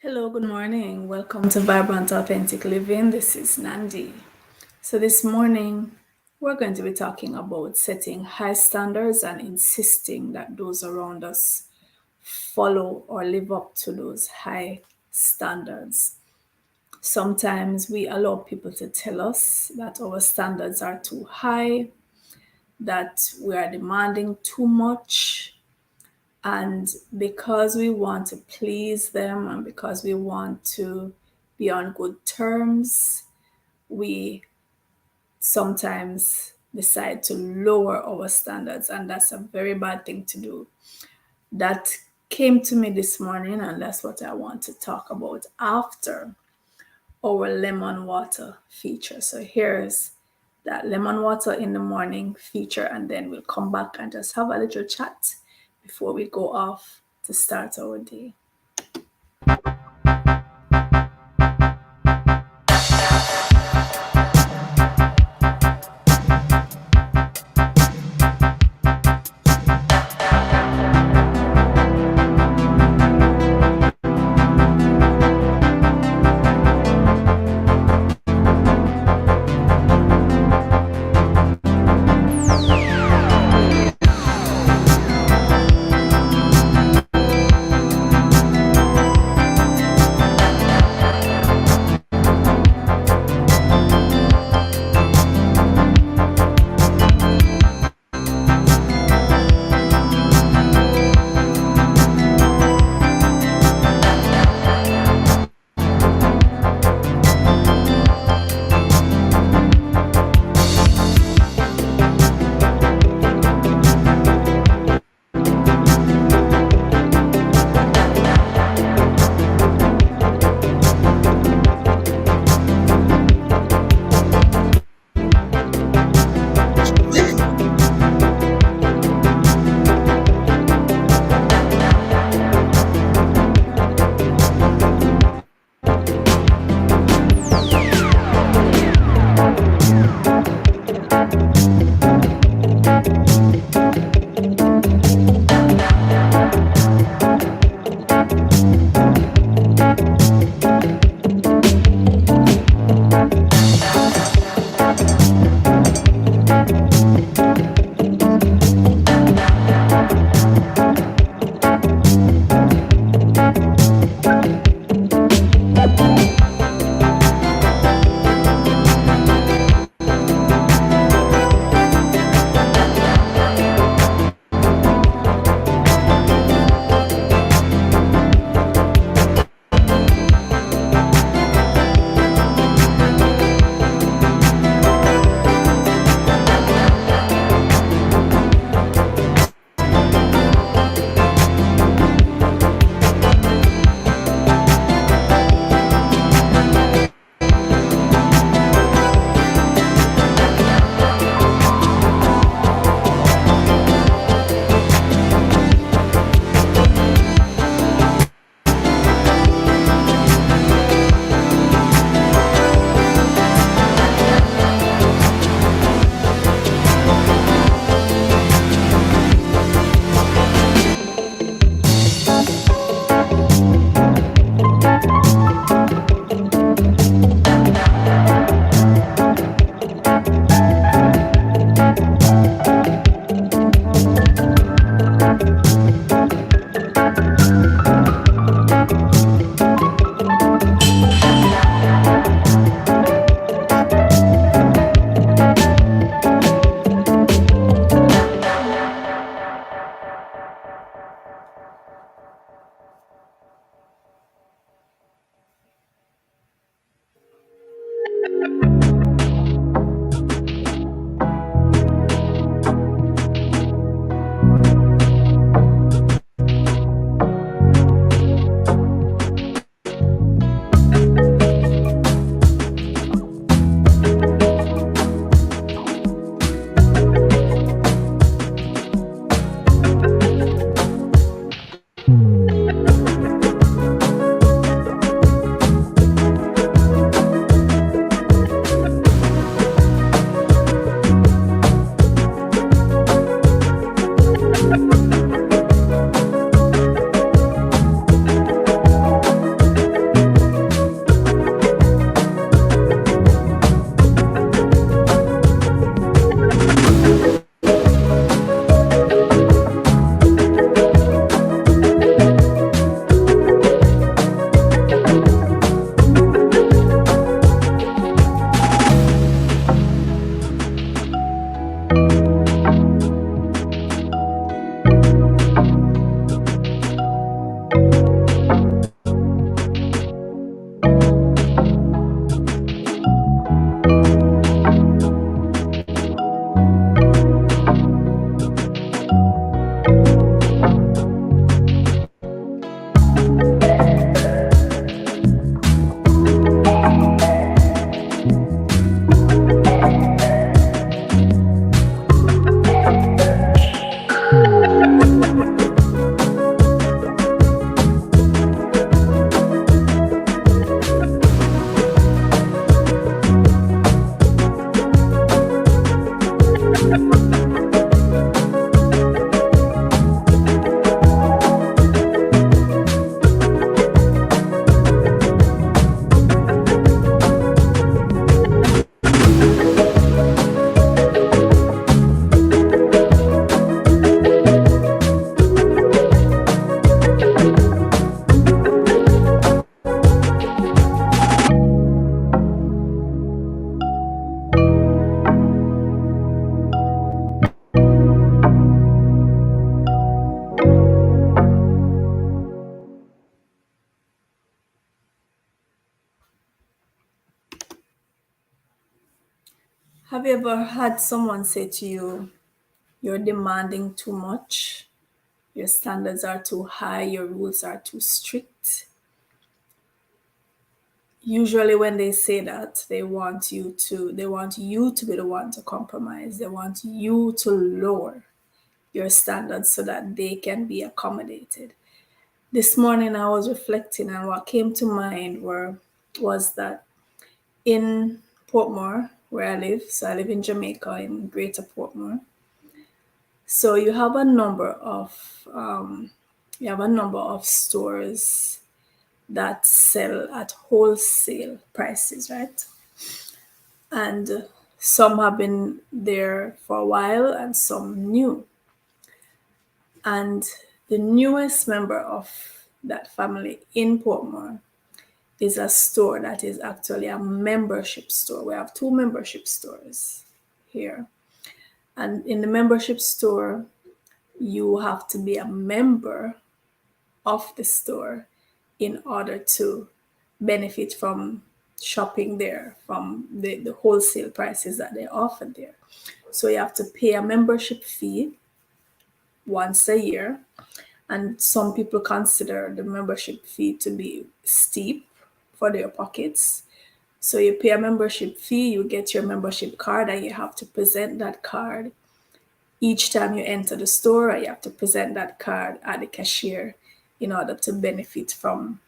Hello, good morning. Welcome to Vibrant Authentic Living. This is Nandi. So, this morning we're going to be talking about setting high standards and insisting that those around us follow or live up to those high standards. Sometimes we allow people to tell us that our standards are too high, that we are demanding too much, and because we want to please them and because we want to be on good terms, we sometimes decide to lower our standards, and that's a very bad thing to do. That came to me this morning, and that's what I want to talk about after our lemon water feature. So here's that lemon water in the morning feature, and then we'll come back and just have a little chat before we go off to start our day. Have you ever had someone say to you, you're demanding too much, your standards are too high, your rules are too strict? Usually when they say that, they want you to be the one to compromise. They want you to lower your standards so that they can be accommodated. This morning I was reflecting, and what came to mind was that in Portmore, where I live, so I live in Jamaica in Greater Portmore. So you have a number of stores that sell at wholesale prices, right? And some have been there for a while and some new. And the newest member of that family in Portmore is a store that is actually a membership store. We have two membership stores here. And in the membership store, you have to be a member of the store in order to benefit from shopping there, from the wholesale prices that they offer there. So you have to pay a membership fee once a year. And some people consider the membership fee to be steep for their pockets. So you pay a membership fee, you get your membership card, and you have to present that card each time you enter the store. You have to present that card at the cashier in order to benefit from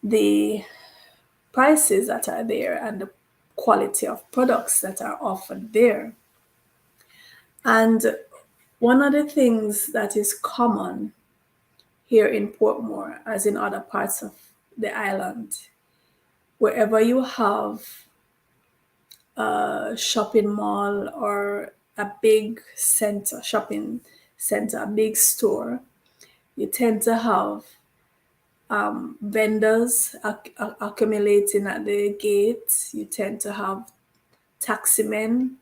the prices that are there and the quality of products that are offered there. And one of the things that is common here in Portmore, as in other parts of the island, wherever you have a shopping mall or a big shopping center, a big store, you tend to have vendors accumulating at the gate. You tend to have taximen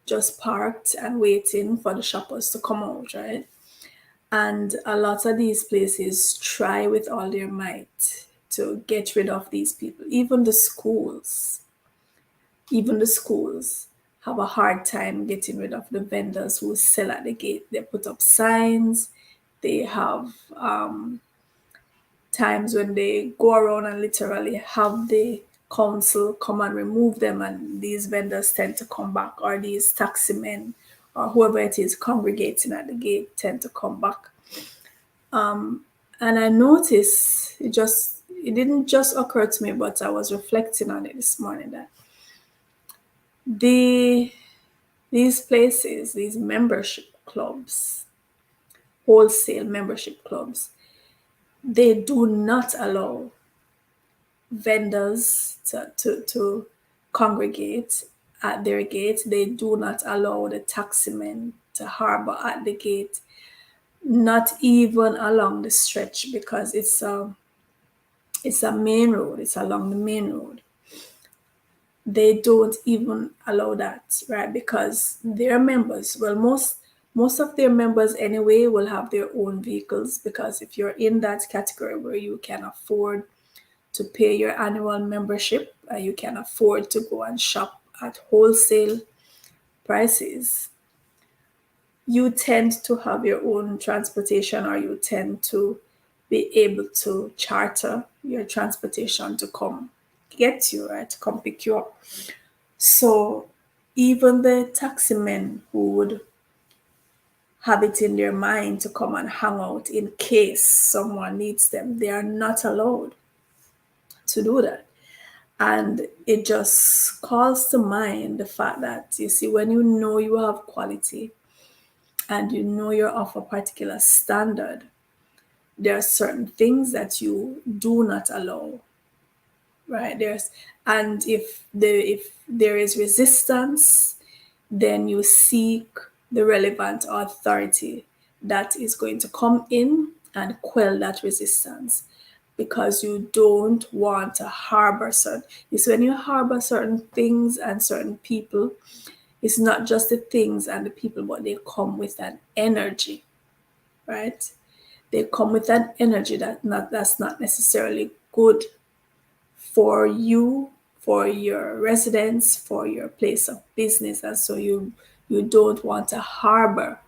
just parked and waiting for the shoppers to come out, right? And a lot of these places try with all their might to get rid of these people. Even the schools have a hard time getting rid of the vendors who sell at the gate. They put up signs. They have times when they go around and literally have the council come and remove them, and these vendors tend to come back, or these taxi men or whoever it is congregating at the gate tend to come back. And I noticed it didn't just occur to me, but I was reflecting on it this morning, that these places, these membership clubs, wholesale membership clubs, they do not allow vendors to congregate at their gate. They do not allow the taximen to harbor at the gate, not even along the stretch, because it's a main road. It's along the main road. They don't even allow that, right? Because their members, well, most of their members anyway will have their own vehicles, because if you're in that category where you can afford to pay your annual membership, you can afford to go and shop at wholesale prices, you tend to have your own transportation, or you tend to be able to charter your transportation to come get you, right? To come pick you up. So even the taximen who would have it in their mind to come and hang out in case someone needs them, they are not allowed to do that. And it just calls to mind the fact that, you see, when you know you have quality and you know you're of a particular standard, there are certain things that you do not allow, right? And if there is resistance, then you seek the relevant authority that is going to come in and quell that resistance, because you don't want to harbor certain. It's when you harbor certain things and certain people, it's not just the things and the people, but they come with an energy, right? They come with an energy that's not necessarily good for you, for your residence, for your place of business, and so you don't want to harbor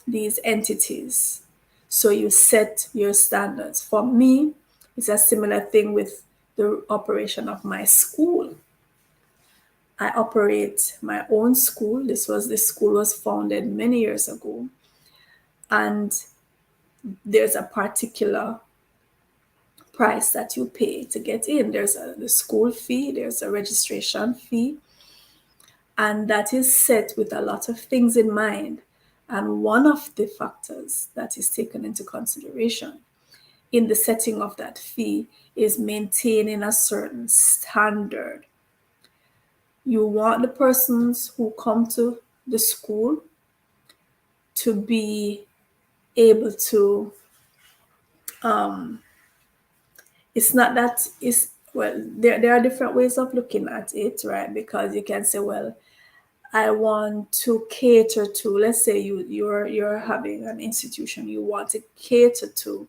these entities. So you set your standards. For me, it's a similar thing with the operation of my school. I operate my own school. This school was founded many years ago, and there's a particular price that you pay to get in. There's the school fee, there's a registration fee, and that is set with a lot of things in mind. And one of the factors that is taken into consideration in the setting of that fee is maintaining a certain standard. You want the persons who come to the school to be able to, it's not that it's, well, there are different ways of looking at it, right? Because you can say, well, I want to cater to, let's say you're having an institution, you want to cater to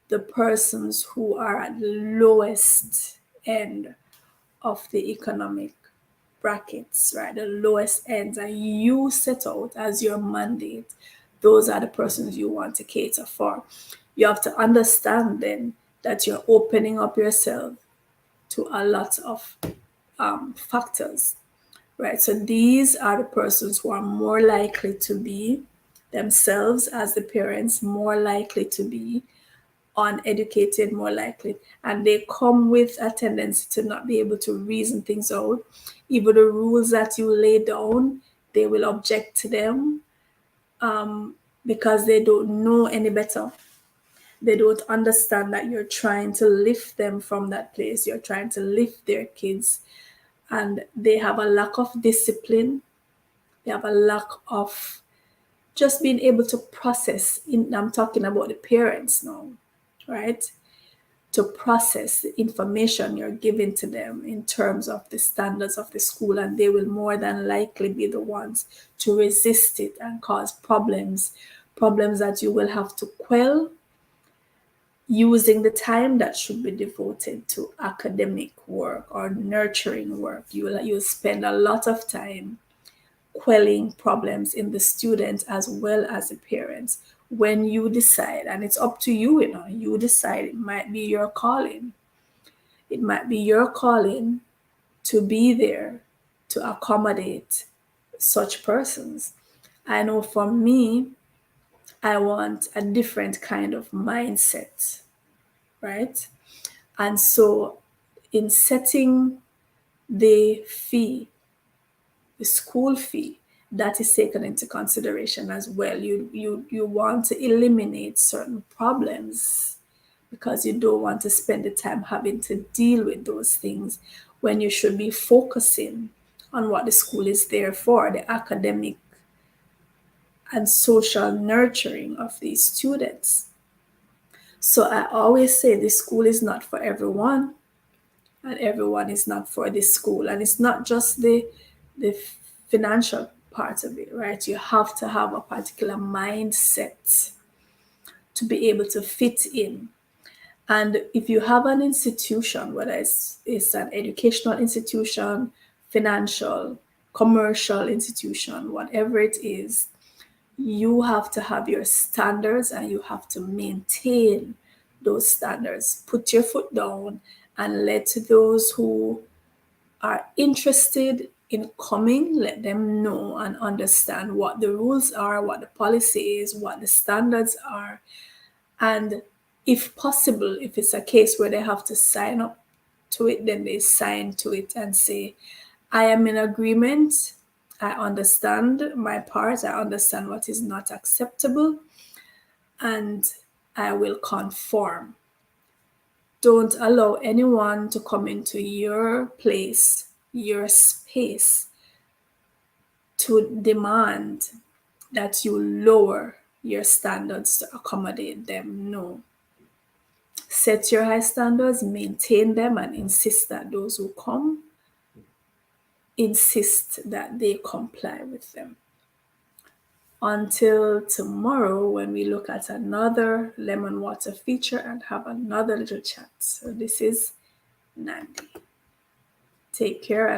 the persons who are at the lowest end of the economic brackets, right? The lowest ends, and you set out as your mandate, those are the persons you want to cater for. You have to understand then that you're opening up yourself to a lot of factors, right? So these are the persons who are more likely to be themselves as the parents, more likely to be uneducated, more likely, and they come with a tendency to not be able to reason things out. Even the rules that you lay down, they will object to them because they don't know any better. They don't understand that you're trying to lift them from that place. You're trying to lift their kids, and they have a lack of discipline. They have a lack of just being able to process. I'm talking about the parents now, right? To process the information you're giving to them in terms of the standards of the school, and they will more than likely be the ones to resist it and cause problems that you will have to quell using the time that should be devoted to academic work or nurturing work. You'll spend a lot of time quelling problems in the students as well as the parents when you decide, and it's up to you, you decide. It might be your calling. It might be your calling to be there to accommodate such persons. I know for me, I want a different kind of mindset, right? And so in setting the fee, the school fee, that is taken into consideration as well. You want to eliminate certain problems because you don't want to spend the time having to deal with those things when you should be focusing on what the school is there for, the academic and social nurturing of these students. So I always say the school is not for everyone, and everyone is not for the school. And it's not just the financial part of it, right? You have to have a particular mindset to be able to fit in. And if you have an institution, whether it's an educational institution, financial, commercial institution, whatever it is, you have to have your standards and you have to maintain those standards. Put your foot down and let those who are interested in coming, let them know and understand what the rules are, what the policy is, what the standards are. And if possible, if it's a case where they have to sign up to it, then they sign to it and say, I am in agreement. I understand my part. I understand what is not acceptable, and I will conform. Don't allow anyone to come into your place, your space, to demand that you lower your standards to accommodate them. No. Set your high standards, maintain them, and insist that those who come insist that they comply with them. Until tomorrow, when we look at another lemon water feature and have another little chat. So this is Nandi. Take care.